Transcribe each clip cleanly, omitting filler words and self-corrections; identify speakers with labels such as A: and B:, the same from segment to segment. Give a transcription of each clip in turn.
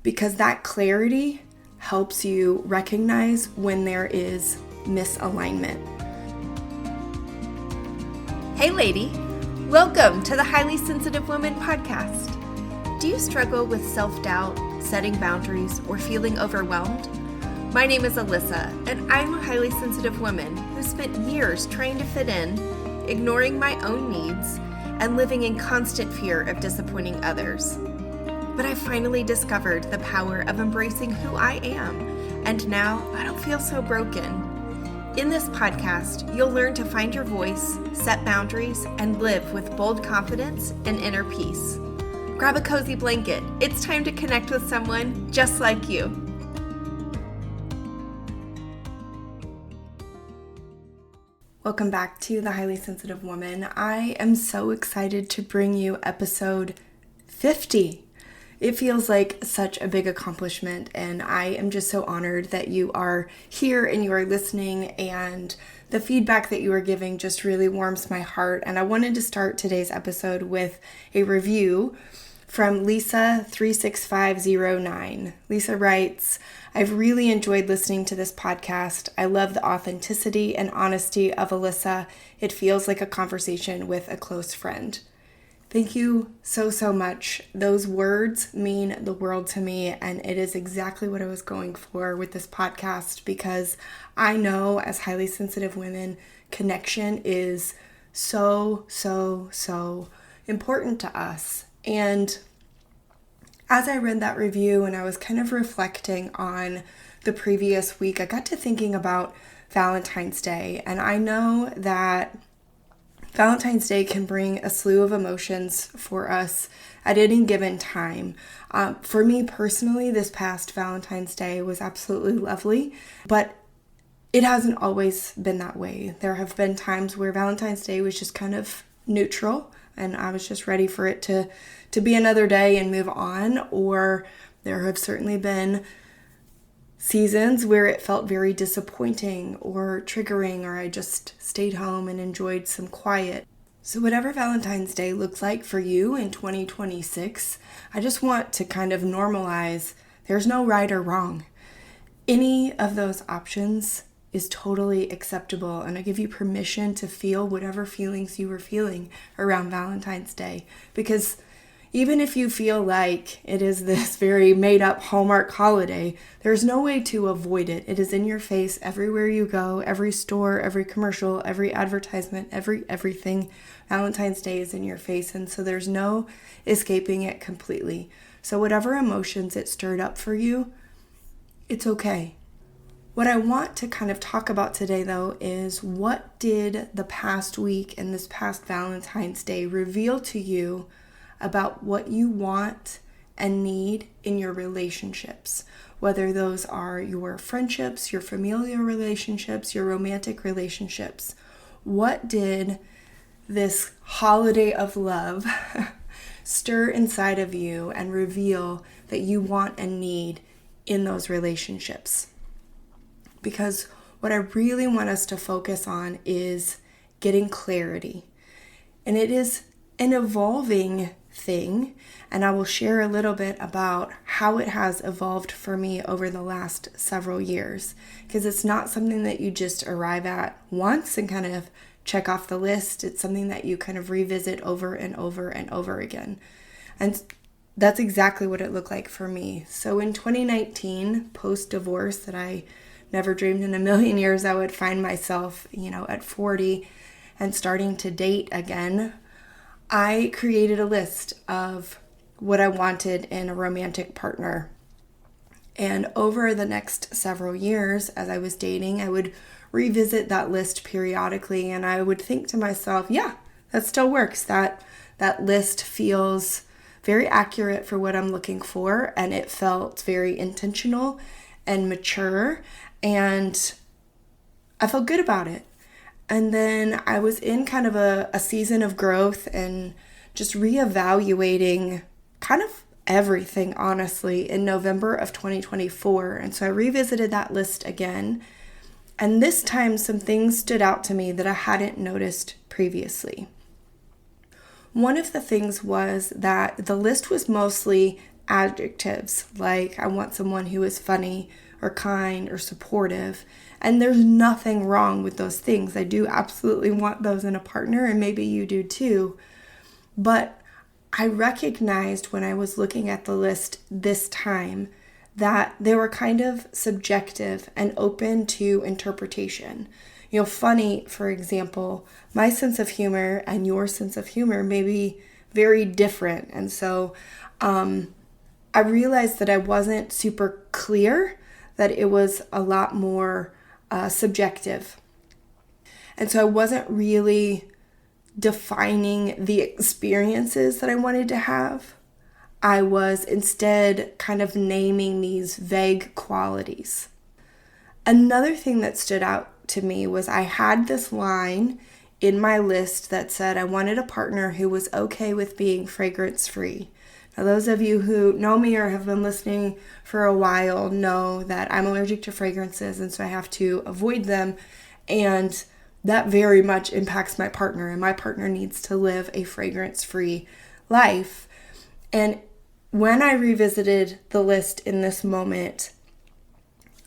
A: because that clarity helps you recognize when there is misalignment.
B: Hey lady, welcome to the Highly Sensitive Woman podcast. Do you struggle with self-doubt, setting boundaries, or feeling overwhelmed? My name is Alyssa, and I'm a highly sensitive woman who spent years trying to fit in, ignoring my own needs, and living in constant fear of disappointing others. But I finally discovered the power of embracing who I am, and now I don't feel so broken. In this podcast, you'll learn to find your voice, set boundaries, and live with bold confidence and inner peace. Grab a cozy blanket. It's time to connect with someone just like you.
A: Welcome back to The Highly Sensitive Woman. I am so excited to bring you episode 50. It feels like such a big accomplishment, and I am just so honored that you are here and you are listening, and the feedback that you are giving just really warms my heart. And I wanted to start today's episode with a review from Lisa36509. Lisa writes, I've really enjoyed listening to this podcast. I love the authenticity and honesty of Alyssa. It feels like a conversation with a close friend. Thank you so much. Those words mean the world to me, and it is exactly what I was going for with this podcast, because I know as highly sensitive women, connection is so important to us. And as I read that review and I was kind of reflecting on the previous week, I got to thinking about Valentine's Day, and I know that Valentine's Day can bring a slew of emotions for us at any given time. For me personally, this past Valentine's Day was absolutely lovely, but it hasn't always been that way. There have been times where Valentine's Day was just kind of neutral, and I was just ready for it to be another day and move on. Or there have certainly been seasons where it felt very disappointing or triggering, or I just stayed home and enjoyed some quiet. So whatever Valentine's Day looks like for you in 2026, I just want to kind of normalize there's no right or wrong. Any of those options is totally acceptable, and I give you permission to feel whatever feelings you were feeling around Valentine's Day, because even if you feel like it is this very made-up Hallmark holiday, there's no way to avoid it. It is in your face everywhere you go, every store, every commercial, every advertisement, everything. Valentine's Day is in your face, and so there's no escaping it completely. So whatever emotions it stirred up for you, it's okay. What I want to kind of talk about today, though, is what did the past week and this past Valentine's Day reveal to you about what you want and need in your relationships, whether those are your friendships, your familial relationships, your romantic relationships. What did this holiday of love stir inside of you and reveal that you want and need in those relationships? Because what I really want us to focus on is getting clarity. And it is an evolving thing, and I will share a little bit about how it has evolved for me over the last several years, because it's not something that you just arrive at once and kind of check off the list. It's something that you kind of revisit over and over and over again. And that's exactly what it looked like for me. So in 2019, post-divorce, that I never dreamed in a million years I would find myself, at 40 and starting to date again, I created a list of what I wanted in a romantic partner. And over the next several years, as I was dating, I would revisit that list periodically, and I would think to myself, yeah, that still works. That list feels very accurate for what I'm looking for, and it felt very intentional and mature, and I felt good about it. And then I was in kind of a season of growth and just reevaluating kind of everything, honestly, in November of 2024. And so I revisited that list again. And this time some things stood out to me that I hadn't noticed previously. One of the things was that the list was mostly adjectives, like I want someone who is funny or kind or supportive. And there's nothing wrong with those things. I do absolutely want those in a partner, and maybe you do too. But I recognized when I was looking at the list this time that they were kind of subjective and open to interpretation. Funny, for example, my sense of humor and your sense of humor may be very different. And so I realized that I wasn't super clear, that it was a lot more subjective. And so I wasn't really defining the experiences that I wanted to have. I was instead kind of naming these vague qualities. Another thing that stood out to me was I had this line in my list that said I wanted a partner who was okay with being fragrance-free. Now, those of you who know me or have been listening for a while know that I'm allergic to fragrances, and so I have to avoid them, and that very much impacts my partner, and my partner needs to live a fragrance-free life. And when I revisited the list in this moment,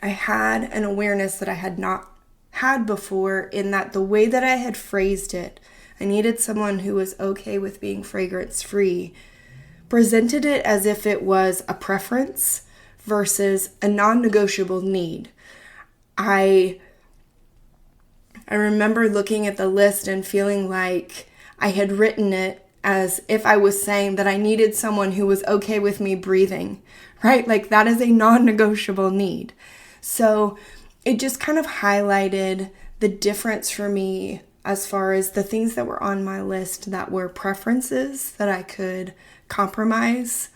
A: I had an awareness that I had not had before, in that the way that I had phrased it, I needed someone who was okay with being fragrance-free, presented it as if it was a preference versus a non-negotiable need. I remember looking at the list and feeling like I had written it as if I was saying that I needed someone who was okay with me breathing, right? Like that is a non-negotiable need. So it just kind of highlighted the difference for me as far as the things that were on my list that were preferences that I could compromise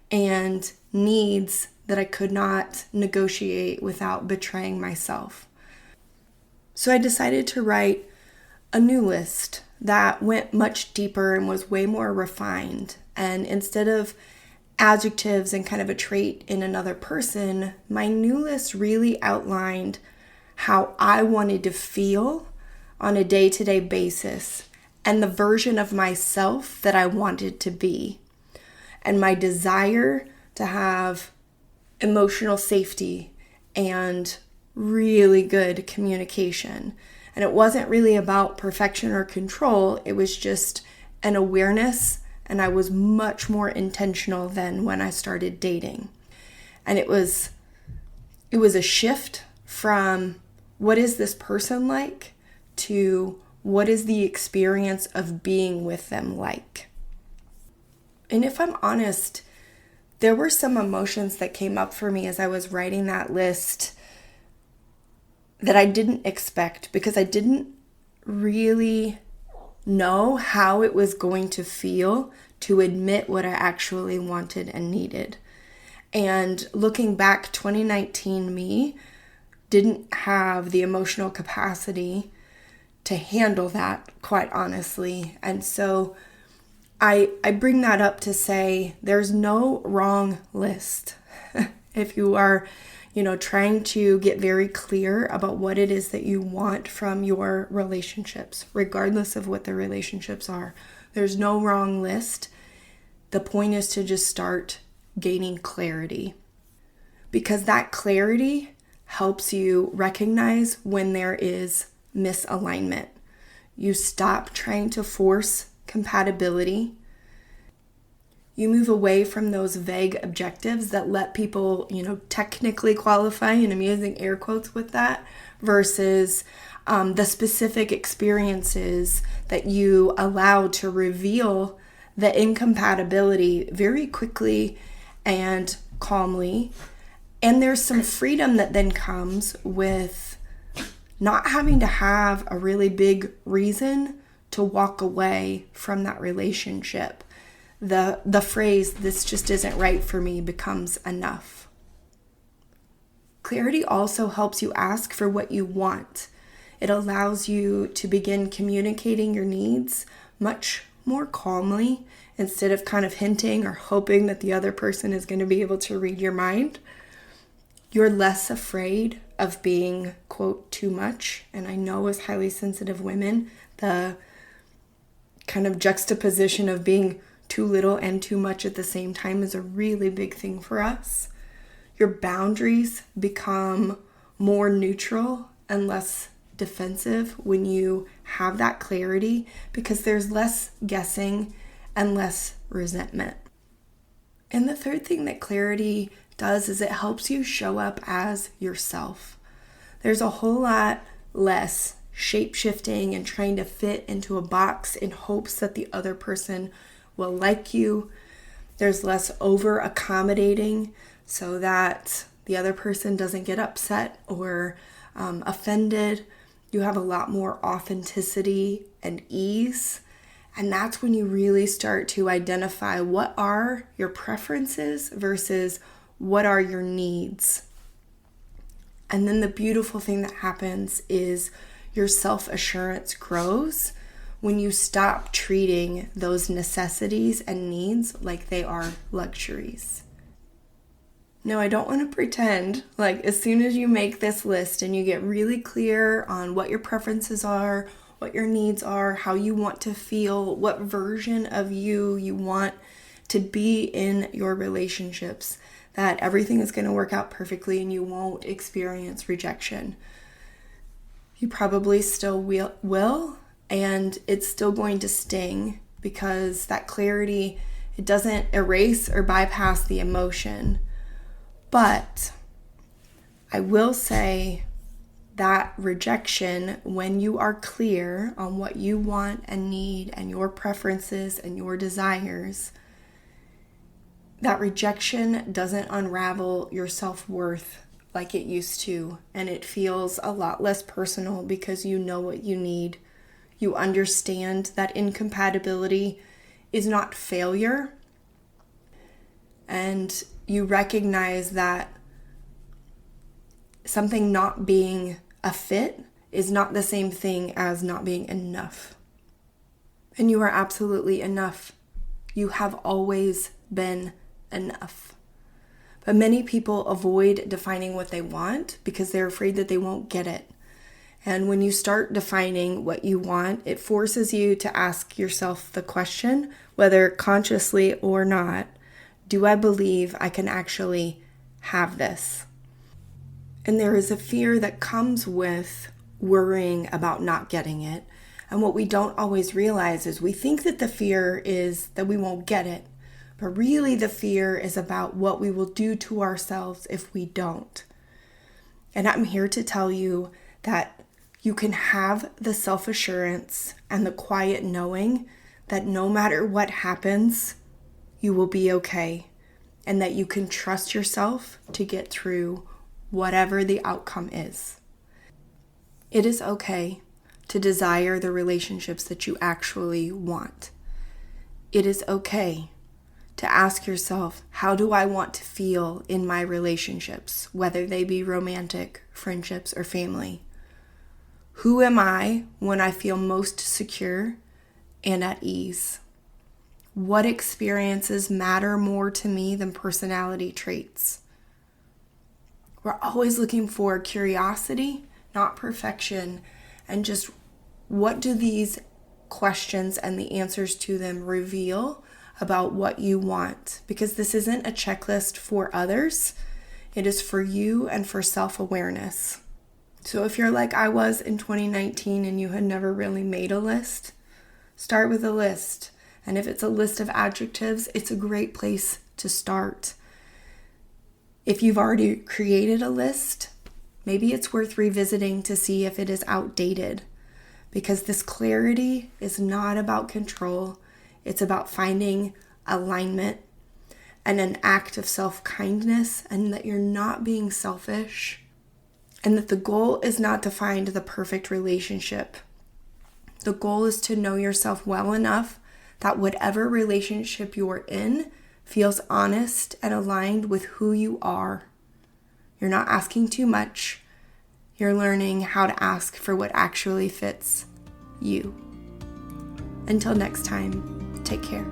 A: and needs that I could not negotiate without betraying myself. So I decided to write a new list that went much deeper and was way more refined. And instead of adjectives and kind of a trait in another person, my new list really outlined how I wanted to feel on a day-to-day basis and the version of myself that I wanted to be, and my desire to have emotional safety and really good communication. And it wasn't really about perfection or control, it was just an awareness, and I was much more intentional than when I started dating. And it was a shift from what is this person like to what is the experience of being with them like. And if I'm honest, there were some emotions that came up for me as I was writing that list that I didn't expect, because I didn't really know how it was going to feel to admit what I actually wanted and needed. And looking back, 2019 me didn't have the emotional capacity to handle that, quite honestly. And so I bring that up to say there's no wrong list. If you are, trying to get very clear about what it is that you want from your relationships, regardless of what the relationships are, there's no wrong list. The point is to just start gaining clarity, because that clarity helps you recognize when there is misalignment. You stop trying to force compatibility. You move away from those vague objectives that let people, technically qualify, and I'm using air quotes with that, versus the specific experiences that you allow to reveal the incompatibility very quickly and calmly. And there's some freedom that then comes with not having to have a really big reason to walk away from that relationship. The phrase, "this just isn't right for me," becomes enough. Clarity also helps you ask for what you want. It allows you to begin communicating your needs much more calmly, instead of kind of hinting or hoping that the other person is going to be able to read your mind. You're less afraid of being, quote, too much. And I know as highly sensitive women, the kind of juxtaposition of being too little and too much at the same time is a really big thing for us. Your boundaries become more neutral and less defensive when you have that clarity, because there's less guessing and less resentment. And the third thing that clarity does is it helps you show up as yourself. There's a whole lot less shape-shifting and trying to fit into a box in hopes that the other person will like you. There's less over-accommodating so that the other person doesn't get upset or offended. You have a lot more authenticity and ease. And that's when you really start to identify what are your preferences versus what are your needs. And then the beautiful thing that happens is your self-assurance grows when you stop treating those necessities and needs like they are luxuries. Now, I don't want to pretend like as soon as you make this list and you get really clear on what your preferences are, what your needs are, how you want to feel, what version of you want to be in your relationships, that everything is going to work out perfectly and you won't experience rejection. You probably still will, and it's still going to sting because that clarity, it doesn't erase or bypass the emotion. But I will say that rejection, when you are clear on what you want and need and your preferences and your desires, that rejection doesn't unravel your self-worth like it used to, and it feels a lot less personal because you know what you need. You understand that incompatibility is not failure, and you recognize that something not being a fit is not the same thing as not being enough. And you are absolutely enough. You have always been enough. But many people avoid defining what they want because they're afraid that they won't get it. And when you start defining what you want, it forces you to ask yourself the question, whether consciously or not, do I believe I can actually have this? And there is a fear that comes with worrying about not getting it. And what we don't always realize is we think that the fear is that we won't get it. But really the fear is about what we will do to ourselves if we don't. And I'm here to tell you that you can have the self-assurance and the quiet knowing that no matter what happens, you will be okay. And that you can trust yourself to get through whatever the outcome is. It is okay to desire the relationships that you actually want. It is okay to ask yourself, how do I want to feel in my relationships, whether they be romantic, friendships, or family? Who am I when I feel most secure and at ease? What experiences matter more to me than personality traits? We're always looking for curiosity, not perfection, and just what do these questions and the answers to them reveal about what you want? Because this isn't a checklist for others. It is for you and for self-awareness. So if you're like I was in 2019 and you had never really made a list, start with a list. And if it's a list of adjectives, it's a great place to start. If you've already created a list, maybe it's worth revisiting to see if it is outdated. Because this clarity is not about control. It's about finding alignment and an act of self-kindness, and that you're not being selfish. And that the goal is not to find the perfect relationship. The goal is to know yourself well enough that whatever relationship you're in feels honest and aligned with who you are. You're not asking too much. You're learning how to ask for what actually fits you. Until next time, take care.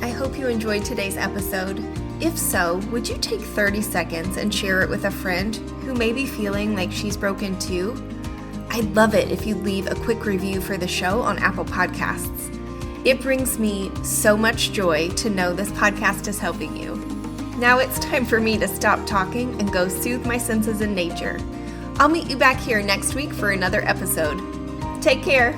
B: I hope you enjoyed today's episode. If so, would you take 30 seconds and share it with a friend who may be feeling like she's broken too? I'd love it if you'd leave a quick review for the show on Apple Podcasts. It brings me so much joy to know this podcast is helping you. Now it's time for me to stop talking and go soothe my senses in nature. I'll meet you back here next week for another episode. Take care.